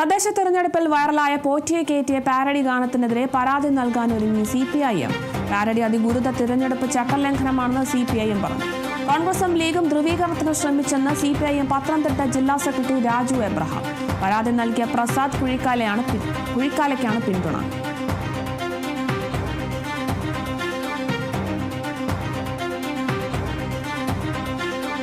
തദ്ദേശ തെരഞ്ഞെടുപ്പിൽ വൈറലായ പോറ്റിയെ കയറ്റിയ പാരഡി ഗാനത്തിനെതിരെ പരാതി നൽകാനൊരുങ്ങി CPIM. പാരഡി അതിഗുരുതര തിരഞ്ഞെടുപ്പ് ചട്ടലംഘനമാണെന്ന് CPIM പറഞ്ഞു. കോൺഗ്രസും ലീഗും ധ്രുവീകരണത്തിന് ശ്രമിച്ചെന്ന് CPIM പത്തനംതിട്ട ജില്ലാ സെക്രട്ടറി രാജു എബ്രഹാം. പരാതി നൽകിയ പ്രസാദ് കുഴിക്കാലയ്ക്കാണ് പിന്തുണ.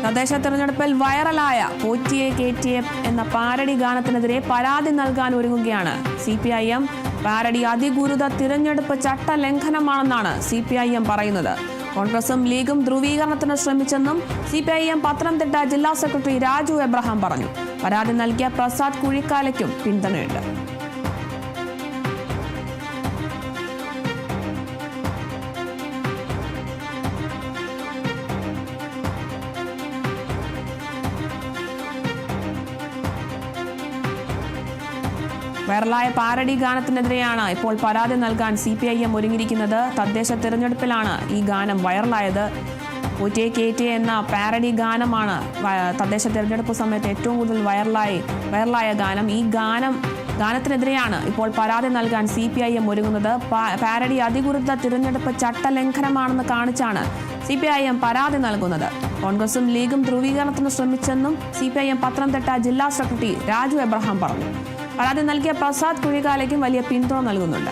തദ്ദേശ തെരഞ്ഞെടുപ്പിൽ വൈറലായ പോറ്റിയെ കയറ്റിയ എന്ന പാരഡി ഗാനത്തിനെതിരെ പരാതി നൽകാൻ ഒരുങ്ങുകയാണ് CPIM. പാരഡി അതിഗുരുതര തിരഞ്ഞെടുപ്പ് ചട്ടലംഘനമാണെന്നാണ് CPIM പറയുന്നത്. കോൺഗ്രസും ലീഗും ധ്രുവീകരണത്തിന് ശ്രമിച്ചെന്നും CPIM പത്തനംതിട്ട ജില്ലാ സെക്രട്ടറി രാജു എബ്രഹാം പറഞ്ഞു. പരാതി നൽകിയ പ്രസാദ് കുഴിക്കാലയ്ക്കും പിന്തുണയുണ്ട്. വൈറലായ പാരഡി ഗാനത്തിനെതിരെയാണ് ഇപ്പോൾ പരാതി നൽകാൻ CPIM ഒരുങ്ങിയിരിക്കുന്നത്. തദ്ദേശ തിരഞ്ഞെടുപ്പിലാണ് ഈ ഗാനം വൈറലായത്. പോറ്റിയെ കയറ്റിയ എന്ന പാരഡി ഗാനമാണ് തദ്ദേശ തിരഞ്ഞെടുപ്പ് സമയത്ത് ഏറ്റവും കൂടുതൽ വൈറലായ ഗാനം. ഈ ഗാനത്തിനെതിരെയാണ് ഇപ്പോൾ പരാതി നൽകാൻ CPIM ഒരുങ്ങുന്നത്. പാരഡി അതിഗുരുതര തിരഞ്ഞെടുപ്പ് ചട്ടലംഘനമാണെന്ന് കാണിച്ചാണ് CPIM പരാതി നൽകുന്നത്. കോൺഗ്രസും ലീഗും ധ്രുവീകരണത്തിന് ശ്രമിച്ചെന്നും CPIM പത്തനംതിട്ട ജില്ലാ സെക്രട്ടറി രാജു എബ്രഹാം പറഞ്ഞു. പരാതി നൽകിയ പ്രസാദ് കുഴിക്കാലയ്ക്കും വലിയ പിന്തുണ നൽകുന്നുണ്ട്.